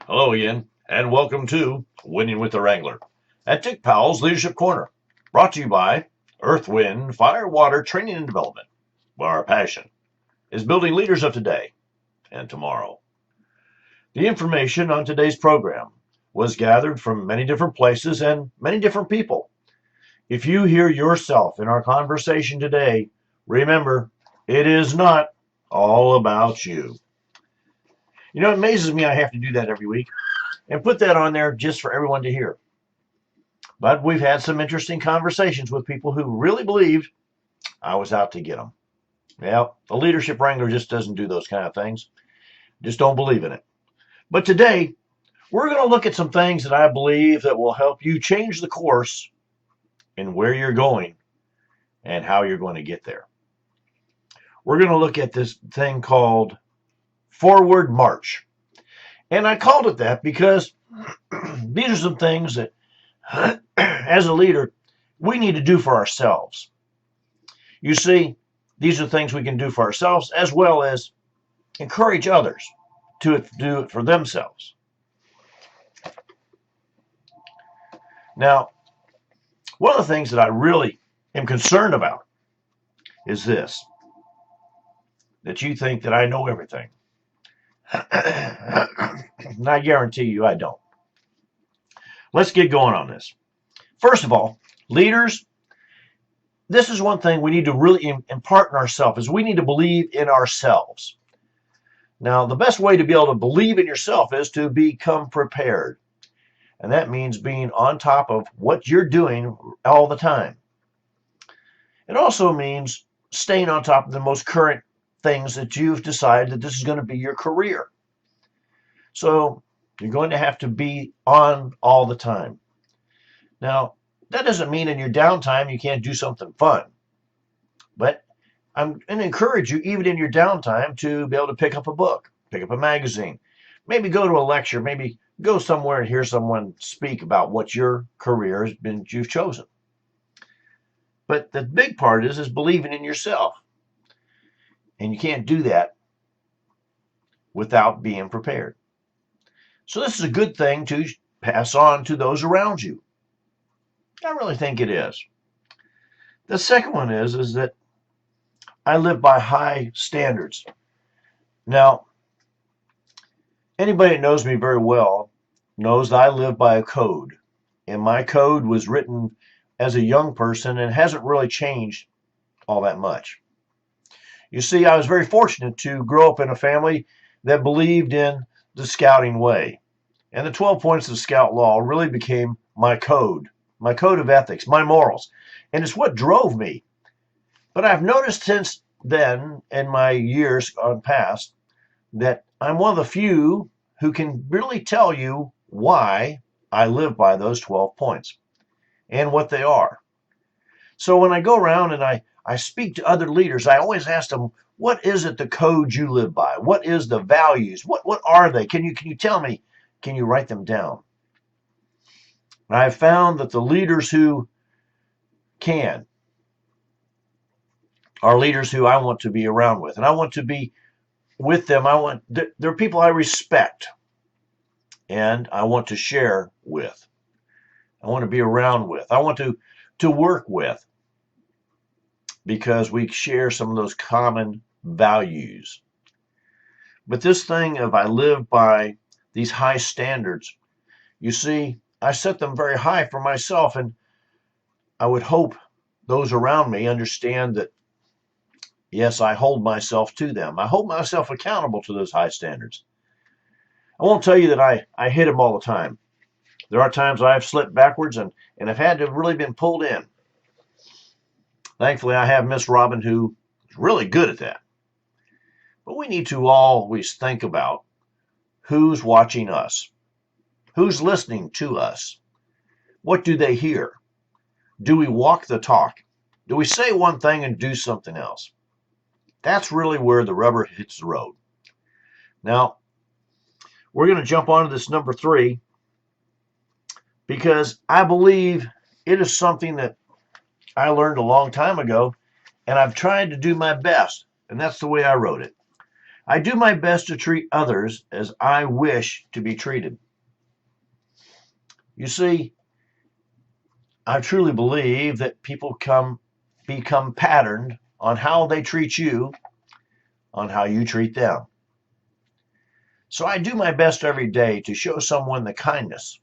Hello again, and welcome to Winning with the Wrangler at Dick Powell's Leadership Corner, brought to you by Earth, Wind, Fire, Water Training and Development, where our passion is building leaders of today and tomorrow. The information on today's program was gathered from many different places and many different people. If you hear yourself in our conversation today, remember, it is not all about you. You know, it amazes me I have to do that every week and put that on there just for everyone to hear. But we've had some interesting conversations with people who really believed I was out to get them. Well, the leadership wrangler just doesn't do those kind of things. Just don't believe in it. But today, we're going to look at some things that I believe that will help you change the course in where you're going and how you're going to get there. We're going to look at this thing called Forward March. And I called it that because these are some things that, as a leader, we need to do for ourselves. You see, these are things we can do for ourselves as well as encourage others to do it for themselves. Now, one of the things that I really am concerned about is this, that you think that I know everything. And I guarantee you I don't. Let's get going on this. First of all, leaders, this is one thing we need to really impart in ourselves is we need to believe in ourselves. Now, the best way to be able to believe in yourself is to become prepared. And that means being on top of what you're doing all the time. It also means staying on top of the most current things that you've decided that this is going to be your career. So you're going to have to be on all the time. Now, that doesn't mean in your downtime you can't do something fun. But I'm going to encourage you, even in your downtime, to be able to pick up a book, pick up a magazine, maybe go to a lecture, maybe go somewhere and hear someone speak about what your career has been you've chosen. But the big part is believing in yourself. And you can't do that without being prepared. So this is a good thing to pass on to those around you. I really think it is. The second one is that I live by high standards. Now, anybody that knows me very well knows that I live by a code. And my code was written as a young person and hasn't really changed all that much. You see, I was very fortunate to grow up in a family that believed in the scouting way. And the 12 points of the scout law really became my code of ethics, my morals. And it's what drove me. But I've noticed since then, in my years gone past, that I'm one of the few who can really tell you why I live by those 12 points and what they are. So when I go around and I speak to other leaders, I always ask them, what is it the code you live by? What is the values? What are they? Can you tell me? Can you write them down? And I've found that the leaders who can are leaders who I want to be around with. And I want to be with them. They're people I respect and I want to share with. I want to be around with. I want to work with because we share some of those common values. But this thing of I live by these high standards, you see, I set them very high for myself, and I would hope those around me understand that, yes, I hold myself to them. I hold myself accountable to those high standards. I won't tell you that I hit them all the time. There are times I've slipped backwards and have had to really been pulled in. Thankfully, I have Miss Robin who is really good at that. But we need to always think about who's watching us, who's listening to us, what do they hear? Do we walk the talk? Do we say one thing and do something else? That's really where the rubber hits the road. Now, we're going to jump on to this number 3 because I believe it is something that I learned a long time ago, and I've tried to do my best, and that's the way I wrote it. I do my best to treat others as I wish to be treated. You see, I truly believe that people become patterned on how they treat you, on how you treat them. So I do my best every day to show someone the kindness.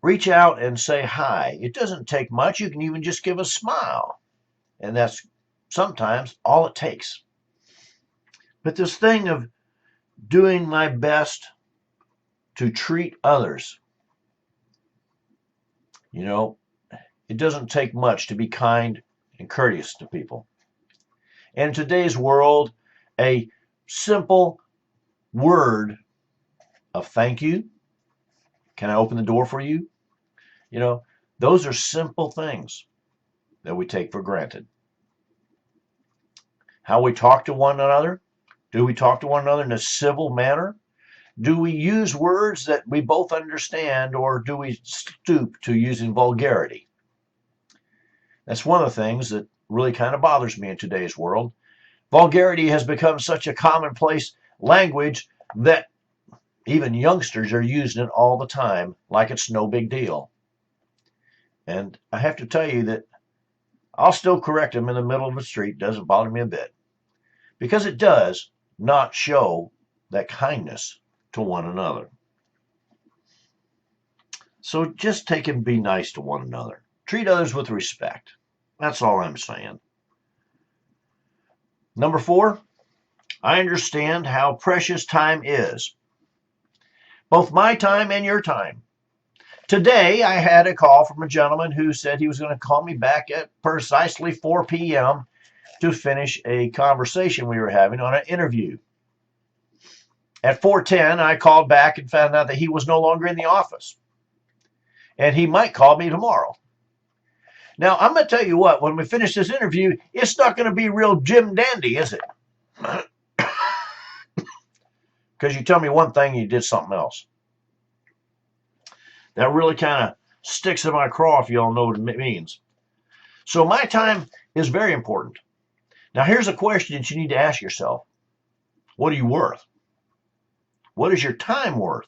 Reach out and say hi. It doesn't take much. You can even just give a smile. And that's sometimes all it takes. But this thing of doing my best to treat others, you know, it doesn't take much to be kind and courteous to people. And in today's world, a simple word of thank you, can I open the door for you? You know, those are simple things that we take for granted. How we talk to one another, do we talk to one another in a civil manner? Do we use words that we both understand, or do we stoop to using vulgarity? That's one of the things that really kind of bothers me in today's world. Vulgarity has become such a commonplace language that even youngsters are using it all the time like it's no big deal. And I have to tell you that I'll still correct them in the middle of the street. Doesn't bother me a bit. Because it does not show that kindness to one another. So just take and be nice to one another. Treat others with respect. That's all I'm saying. Number 4, I understand how precious time is. Both my time and your time. Today, I had a call from a gentleman who said he was going to call me back at precisely 4 p.m. to finish a conversation we were having on an interview. At 4:10, I called back and found out that he was no longer in the office. And he might call me tomorrow. Now, I'm going to tell you what, when we finish this interview, it's not going to be real Jim Dandy, is it? Because you tell me one thing, you did something else. That really kind of sticks in my craw, if you all know what it means. So my time is very important. Now, here's a question that you need to ask yourself. What are you worth? What is your time worth?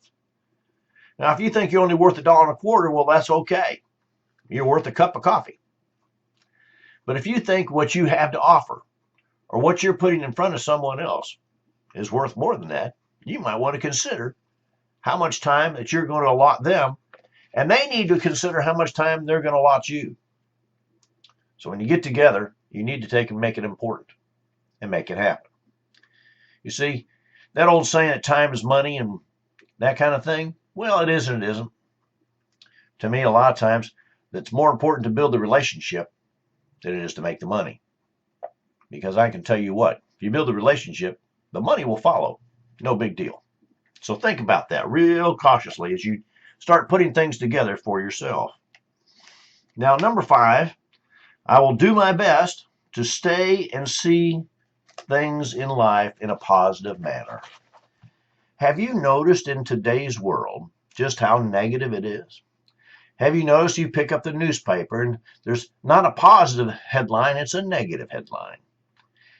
Now, if you think you're only worth $1.25, well, that's okay. You're worth a cup of coffee. But if you think what you have to offer or what you're putting in front of someone else is worth more than that, you might want to consider how much time that you're going to allot them, and they need to consider how much time they're going to allot you. So when you get together, you need to take and make it important and make it happen. You see, that old saying that time is money and that kind of thing, well, it is and it isn't. To me, a lot of times, it's more important to build the relationship than it is to make the money. Because I can tell you what, if you build a relationship, the money will follow. No big deal. So think about that real cautiously as you start putting things together for yourself. Now, number 5, I will do my best to stay and see things in life in a positive manner. Have you noticed in today's world just how negative it is? Have you noticed you pick up the newspaper and there's not a positive headline, it's a negative headline.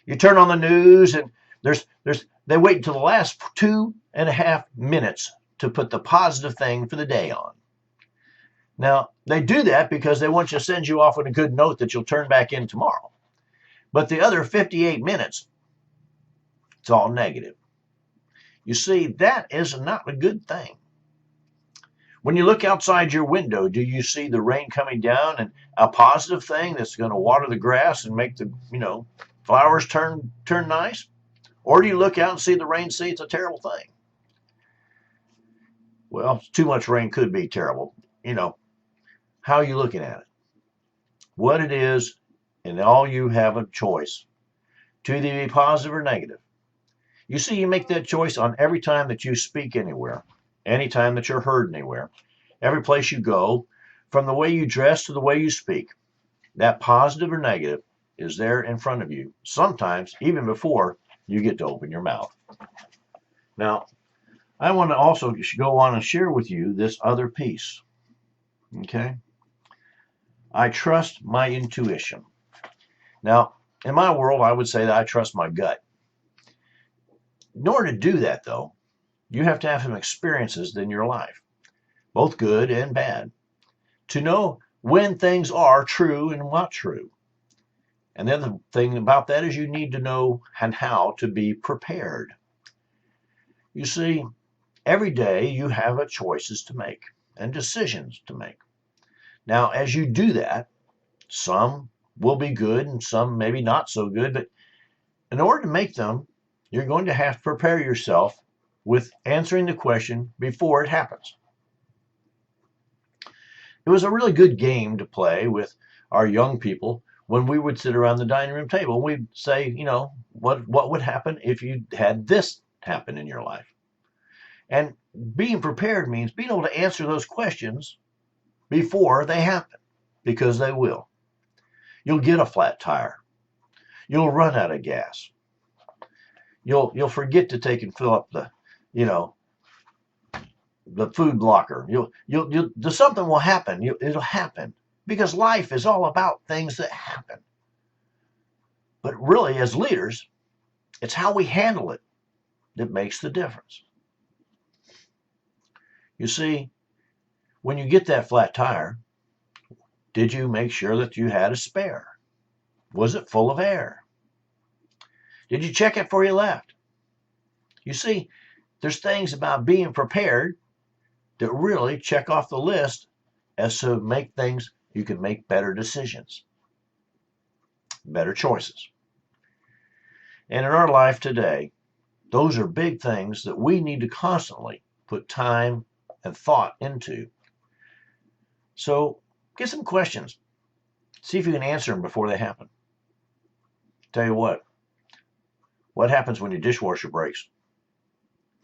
You turn on the news and they wait until the last 2.5 minutes to put the positive thing for the day on. Now, they do that because they want you to send you off with a good note that you'll turn back in tomorrow. But the other 58 minutes, it's all negative. You see, that is not a good thing. When you look outside your window, do you see the rain coming down and a positive thing that's going to water the grass and make the, flowers turn nice? Or do you look out and see the rain and see it's a terrible thing? Well, too much rain could be terrible. How are you looking at it? What it is, and all you have a choice to either be positive or negative. You see, you make that choice on every time that you speak anywhere, any time that you're heard anywhere, every place you go, from the way you dress to the way you speak. That positive or negative is there in front of you, sometimes even before you get to open your mouth. Now, I want to also go on and share with you this other piece. Okay? I trust my intuition. Now, in my world, I would say that I trust my gut. In order to do that, though, you have to have some experiences in your life, both good and bad, to know when things are true and not true. And the other thing about that is you need to know and how to be prepared. You see, every day you have choices to make and decisions to make. Now, as you do that, some will be good and some maybe not so good, but in order to make them, you're going to have to prepare yourself with answering the question before it happens. It was a really good game to play with our young people when we would sit around the dining room table. We'd say, what would happen if you had this happen in your life? And being prepared means being able to answer those questions before they happen, because they will. You'll get a flat tire. You'll run out of gas. You'll forget to take and fill up the food blocker. Something will happen. It'll happen because life is all about things that happen. But really, as leaders, it's how we handle it that makes the difference. You see, when you get that flat tire, did you make sure that you had a spare? Was it full of air? Did you check it before you left? You see, there's things about being prepared that really check off the list as to make things you can make better decisions, better choices. And in our life today, those are big things that we need to constantly put time and thought into. So get some questions. See if you can answer them before they happen. Tell you what happens when your dishwasher breaks?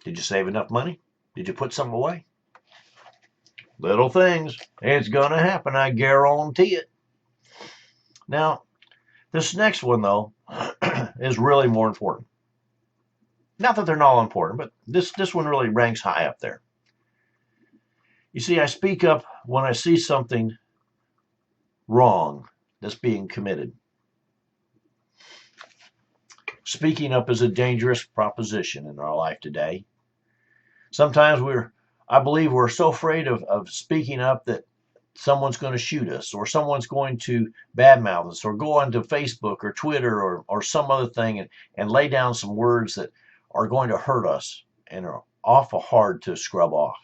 Did you save enough money? Did you put some away? Little things. It's going to happen, I guarantee it. Now, this next one, though, is really more important. Not that they're not all important, but this one really ranks high up there. You see, I speak up when I see something wrong that's being committed. Speaking up is a dangerous proposition in our life today. Sometimes I believe we're so afraid of speaking up that someone's going to shoot us, or someone's going to badmouth us, or go onto Facebook or Twitter or some other thing and lay down some words that are going to hurt us and are awful hard to scrub off.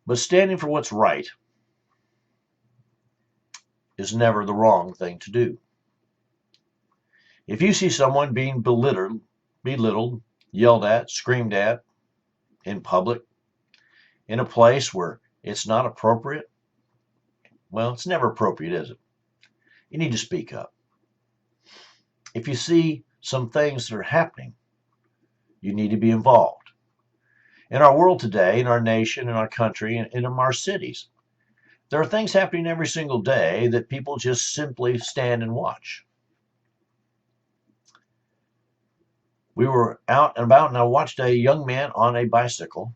But standing for what's right is never the wrong thing to do. If you see someone being belittled, yelled at, screamed at in public, in a place where it's not appropriate, well, it's never appropriate, is it? You need to speak up. If you see some things that are happening, you need to be involved. In our world today, in our nation, in our country, and in our cities, there are things happening every single day that people just simply stand and watch. We were out and about, and I watched a young man on a bicycle,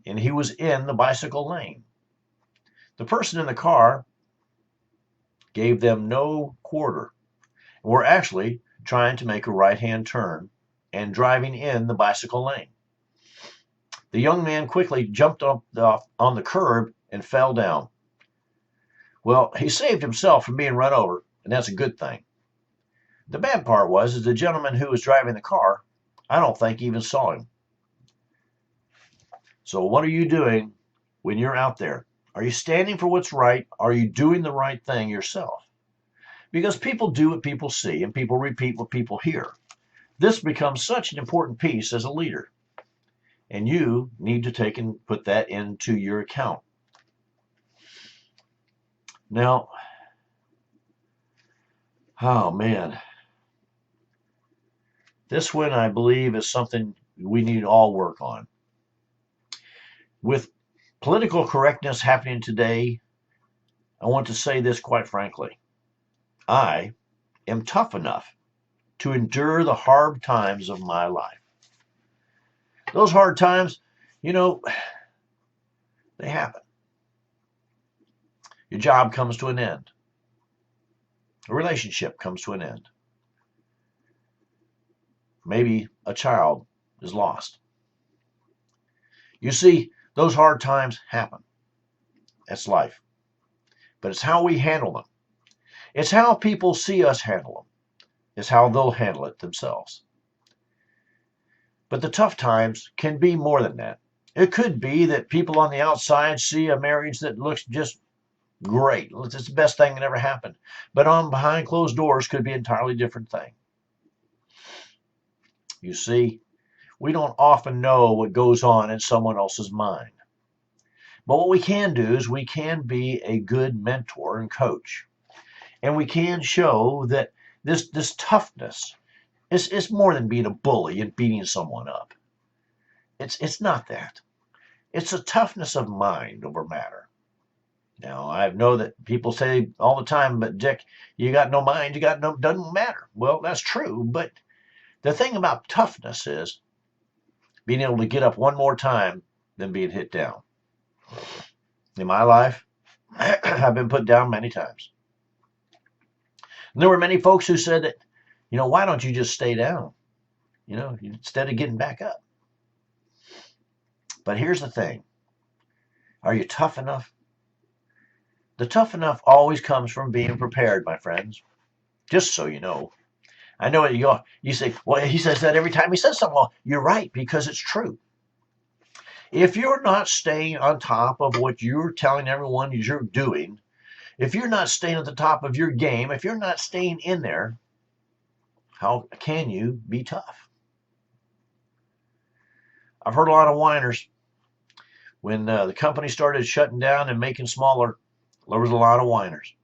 and he was in the bicycle lane. The person in the car gave them no quarter, and were actually trying to make a right-hand turn and driving in the bicycle lane. The young man quickly jumped up on the curb and fell down. Well, he saved himself from being run over, and that's a good thing. The bad part is the gentleman who was driving the car, I don't think even saw him. So what are you doing when you're out there? Are you standing for what's right? Are you doing the right thing yourself? Because people do what people see, and people repeat what people hear. This becomes such an important piece as a leader. And you need to take and put that into your account. Now, oh man, this one I believe is something we need to all work on. With political correctness happening today, I want to say this quite frankly. I am tough enough to endure the hard times of my life. Those hard times, they happen. Your job comes to an end. A relationship comes to an end. maybe a child is lost. You see, those hard times happen. That's life. But it's how we handle them. It's how people see us handle them. It's how they'll handle it themselves. But the tough times can be more than that. It could be that people on the outside see a marriage that looks just great. It's the best thing that ever happened. But on behind closed doors could be an entirely different thing. You see, we don't often know what goes on in someone else's mind. But what we can do is we can be a good mentor and coach. And we can show that this toughness is more than being a bully and beating someone up. It's not that. It's a toughness of mind over matter. Now, I know that people say all the time, but Dick, you got no mind, doesn't matter. Well, that's true, but the thing about toughness is being able to get up one more time than being hit down. In my life, I've been put down many times. And there were many folks who said that, why don't you just stay down, instead of getting back up? But here's the thing. Are you tough enough? The tough enough always comes from being prepared, my friends. Just so you know. I know you say, well, he says that every time he says something. Well, you're right, because it's true. If you're not staying on top of what you're telling everyone you're doing, if you're not staying at the top of your game, if you're not staying in there, how can you be tough? I've heard a lot of whiners. When the company started shutting down and making smaller, there was a lot of whiners.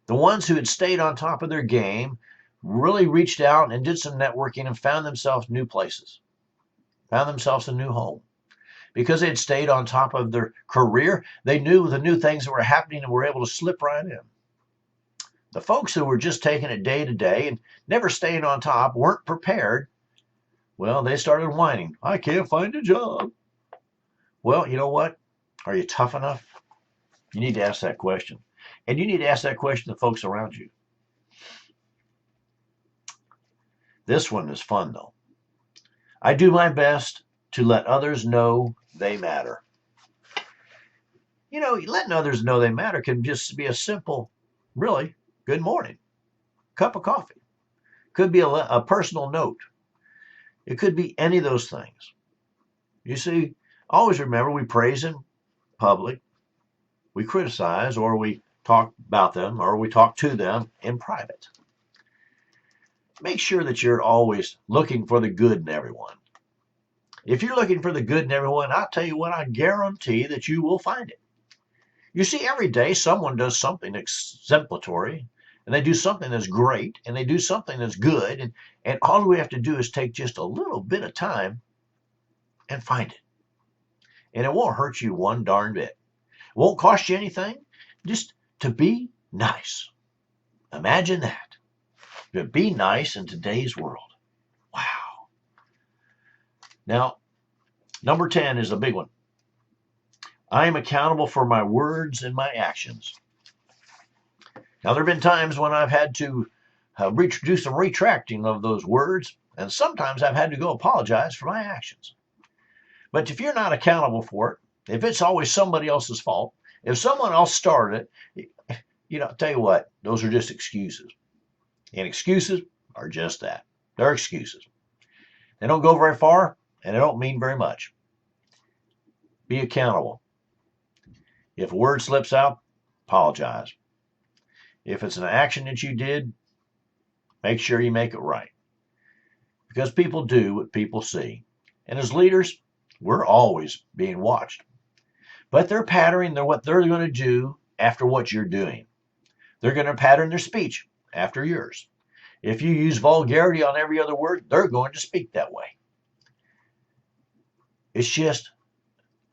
The ones who had stayed on top of their game really reached out and did some networking and found themselves new places, found themselves a new home. Because they had stayed on top of their career, they knew the new things that were happening and were able to slip right in. The folks who were just taking it day to day and never staying on top, weren't prepared, well, they started whining. I can't find a job. Well, you know what? Are you tough enough? You need to ask that question. And you need to ask that question to folks around you. This one is fun, though. I do my best to let others know they matter. Letting others know they matter can just be a simple, really, good morning, cup of coffee. Could be a personal note. It could be any of those things. You see, always remember, we praise in public, we criticize, or we talk about them, or we talk to them in private. Make sure that you're always looking for the good in everyone. If you're looking for the good in everyone, I'll tell you what, I guarantee that you will find it. You see, every day someone does something exemplary, and they do something that's great, and they do something that's good, and all we have to do is take just a little bit of time and find it. And it won't hurt you one darn bit. It won't cost you anything, just to be nice. Imagine that. To be nice in today's world. Wow. Now, number 10 is a big one. I am accountable for my words and my actions. Now, there have been times when I've had to do some retracting of those words, and sometimes I've had to go apologize for my actions. But if you're not accountable for it, if it's always somebody else's fault, if someone else started it, I'll tell you what, those are just excuses. And excuses are just that. They're excuses. They don't go very far, and they don't mean very much. Be accountable. If a word slips out, apologize. If it's an action that you did, make sure you make it right. Because people do what people see. And as leaders, we're always being watched. But they're patterning what they're going to do after what you're doing. They're going to pattern their speech after yours. If you use vulgarity on every other word, they're going to speak that way. It's just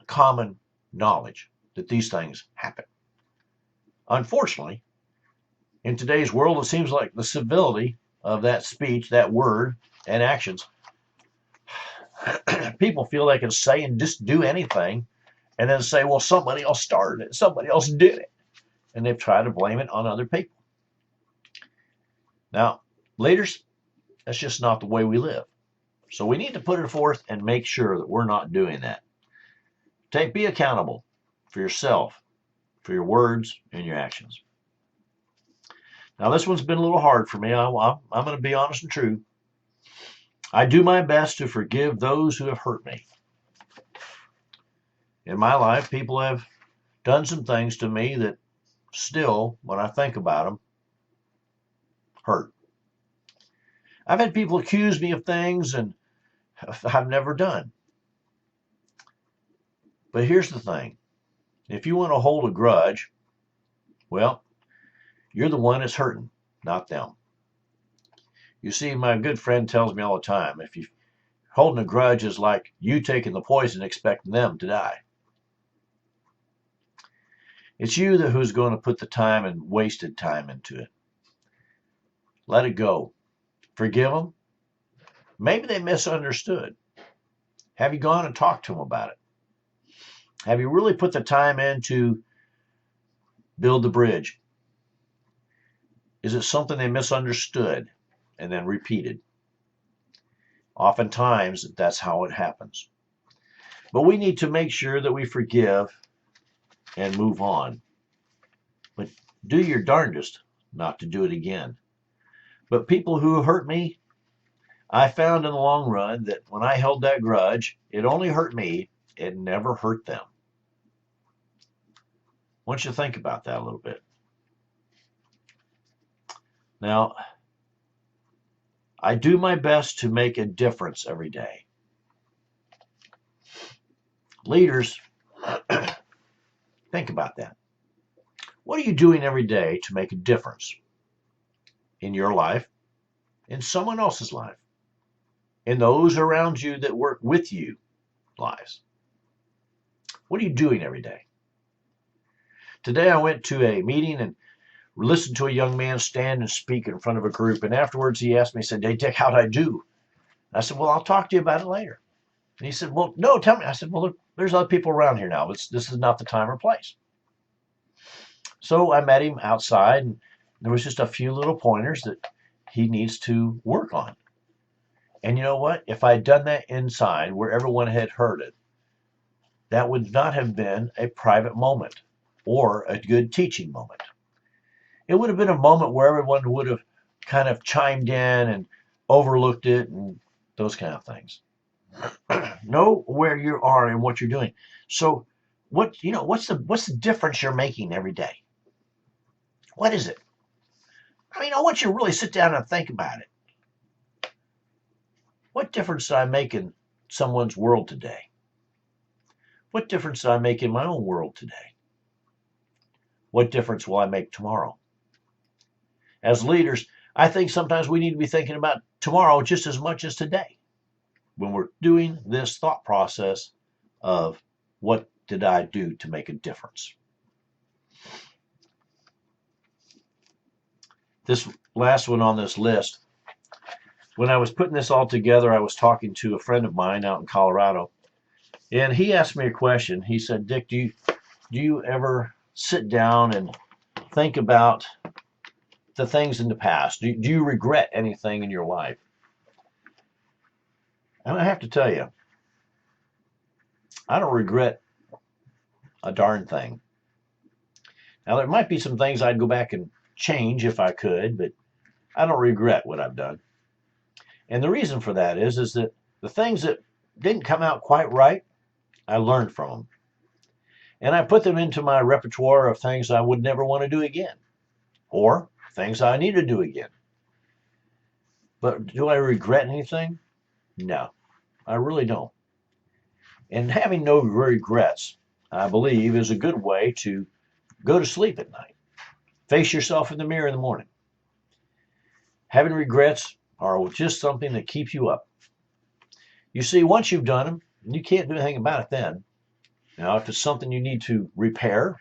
common knowledge that these things happen. Unfortunately, in today's world, it seems like the civility of that speech, that word, and actions, people feel they can say and just do anything and then say, well, somebody else started it, somebody else did it. And they've tried to blame it on other people. Now, leaders, That's just not the way we live. So we need to put it forth and make sure that we're not doing that. Be accountable for yourself, for your words and your actions. Now, this one's been a little hard for me. I'm going to be honest and true. I do my best to forgive those who have hurt me. In my life, people have done some things to me that still, when I think about them, hurt. I've had people accuse me of things and I've never done. But here's the thing. If you want to hold a grudge, well, you're the one that's hurting, not them. You see, my good friend tells me all the time, if you holding a grudge is like you taking the poison expecting them to die. It's you who's going to put the time and wasted time into it. Let it go. Forgive them. Maybe they misunderstood. Have you gone and talked to them about it? Have you really put the time in to build the bridge? Is it something they misunderstood and then repeated? Oftentimes, that's how it happens. But we need to make sure that we forgive and move on. But do your darndest not to do it again. But people who hurt me, I found in the long run that when I held that grudge, it only hurt me. It never hurt them. I want you to think about that a little bit. Now, I do my best to make a difference every day. Leaders, think about that. What are you doing every day to make a difference in your life, in someone else's life, in those around you that work with you lives? What are you doing every day? Today I went to a meeting and listened to a young man stand and speak in front of a group, and afterwards he asked me, he said, "Hey, Dick, how'd I do?" I said, "Well, I'll talk to you about it later." And he said, "Well, no, tell me." I said, "Well, there's other people around here now. This is not the time or place." So I met him outside, and there was just a few little pointers that he needs to work on. And you know what? If I had done that inside where everyone had heard it, that would not have been a private moment or a good teaching moment. It would have been a moment where everyone would have kind of chimed in and overlooked it and those kind of things. Know where you are and what you're doing. So what's the difference you're making every day? What is it? I mean, I want you to really sit down and think about it. What difference did I make in someone's world today? What difference did I make in my own world today? What difference will I make tomorrow? As leaders, I think sometimes we need to be thinking about tomorrow just as much as today when we're doing this thought process of what did I do to make a difference? This last one on this list, when I was putting this all together, I was talking to a friend of mine out in Colorado, and he asked me a question. He said, "Dick, do you ever sit down and think about the things in the past? Do you regret anything in your life?" And I have to tell you, I don't regret a darn thing. Now, there might be some things I'd go back and change if I could, but I don't regret what I've done. And the reason for that is that the things that didn't come out quite right, I learned from them. And I put them into my repertoire of things I would never want to do again, or things I need to do again. But do I regret anything? No, I really don't. And having no regrets, I believe, is a good way to go to sleep at night. Face yourself in the mirror in the morning. Having regrets are just something that keeps you up. You see, once you've done them, you can't do anything about it then. Now, if it's something you need to repair,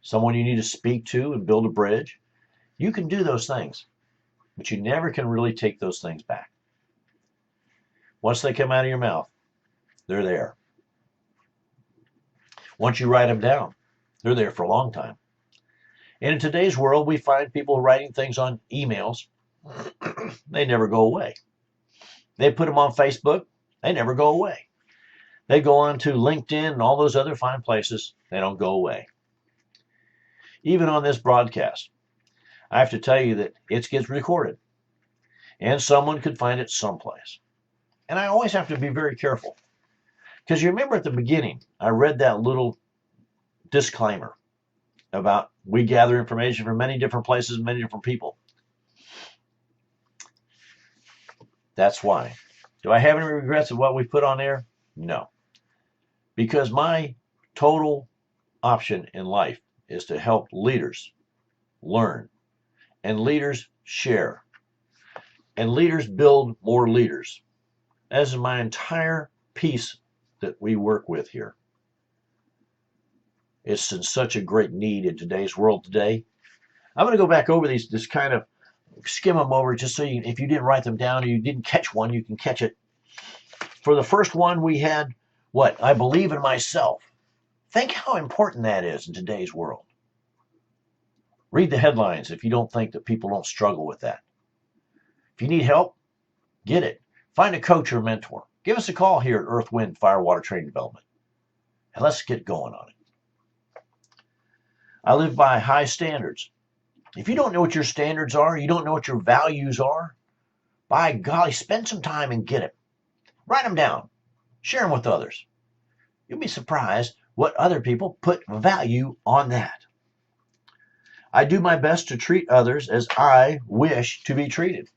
someone you need to speak to and build a bridge, you can do those things, but you never can really take those things back. Once they come out of your mouth, they're there. Once you write them down, they're there for a long time. And in today's world, we find people writing things on emails, They never go away. They put them on Facebook. They never go away. They go on to LinkedIn and all those other fine places. They don't go away. Even on this broadcast, I have to tell you that it gets recorded and someone could find it someplace. And I always have to be very careful because you remember at the beginning, I read that little disclaimer about we gather information from many different places, many different people. That's why. Do I have any regrets of what we put on air? No. Because my total option in life is to help leaders learn and leaders share and leaders build more leaders. That is my entire piece that we work with here. It's in such a great need in today's world today. I'm going to go back over these, just kind of skim them over just so if you didn't write them down or you didn't catch one, you can catch it. For the first one, we had what? I believe in myself. Think how important that is in today's world. Read the headlines if you don't think that people don't struggle with that. If you need help, get it. Find a coach or mentor. Give us a call here at Earth, Wind, Fire, Water Training Development. And let's get going on it. I live by high standards. If you don't know what your standards are, you don't know what your values are, by golly, spend some time and get it. Write them down. Share them with others. You'll be surprised what other people put value on that. I do my best to treat others as I wish to be treated.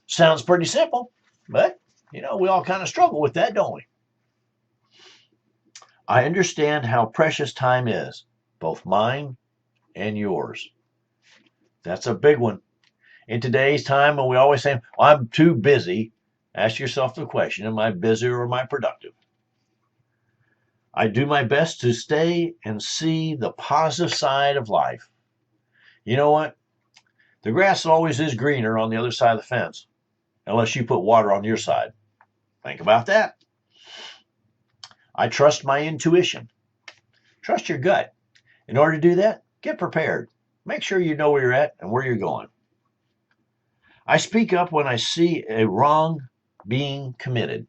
Sounds pretty simple, but we all kind of struggle with that, don't we? I understand how precious time is, both mine and yours. That's a big one. In today's time when we always say, I'm too busy, ask yourself the question, am I busy or am I productive? I do my best to stay and see the positive side of life. You know what? The grass always is greener on the other side of the fence, unless you put water on your side. Think about that. I trust my intuition. Trust your gut. In order to do that, get prepared. Make sure you know where you're at and where you're going. I speak up when I see a wrong being committed.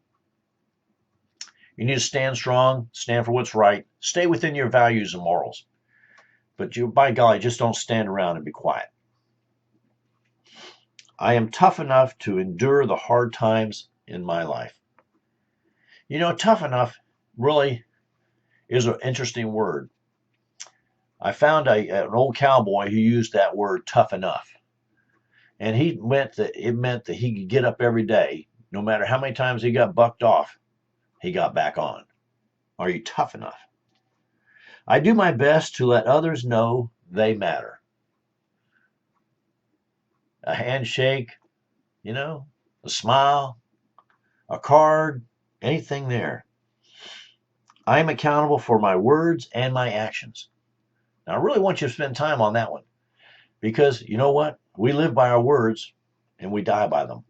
You need to stand strong, stand for what's right, stay within your values and morals. But by golly, just don't stand around and be quiet. I am tough enough to endure the hard times in my life. Tough enough really is an interesting word. I found an old cowboy who used that word tough enough. And it meant that he could get up every day, no matter how many times he got bucked off, he got back on. Are you tough enough? I do my best to let others know they matter. A handshake, a smile, a card, anything there. I am accountable for my words and my actions. Now, I really want you to spend time on that one because you know what? We live by our words and we die by them.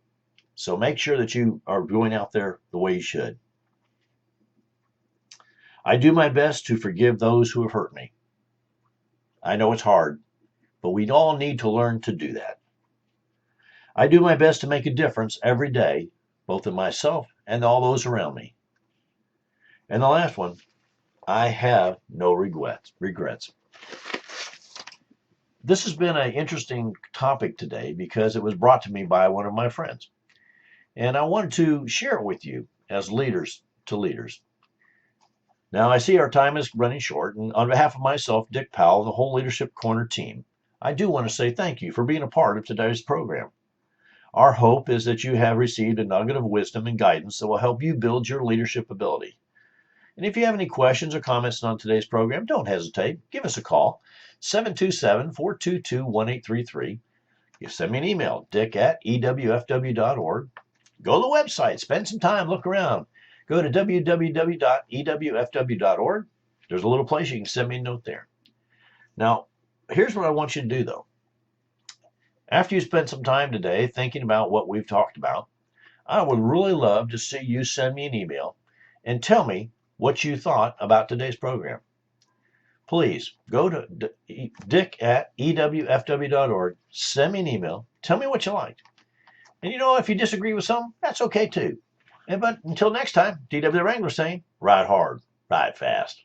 So make sure that you are going out there the way you should. I do my best to forgive those who have hurt me. I know it's hard, but we all need to learn to do that. I do my best to make a difference every day, both in myself and all those around me. And the last one, I have no regrets. This has been an interesting topic today because it was brought to me by one of my friends. And I wanted to share it with you as leaders to leaders. Now, I see our time is running short, and on behalf of myself, Dick Powell, and the whole Leadership Corner team, I do want to say thank you for being a part of today's program. Our hope is that you have received a nugget of wisdom and guidance that will help you build your leadership ability. And if you have any questions or comments on today's program, don't hesitate. Give us a call, 727-422-1833. You send me an email, dick@ewfw.org. Go to the website, spend some time, look around. Go to www.ewfw.org. There's a little place you can send me a note there. Now, here's what I want you to do, though. After you spend some time today thinking about what we've talked about, I would really love to see you send me an email and tell me what you thought about today's program. Please go to dick@ewfw.org, send me an email, tell me what you liked. And if you disagree with some, that's okay too. But until next time, DW the Wrangler saying, ride hard, ride fast.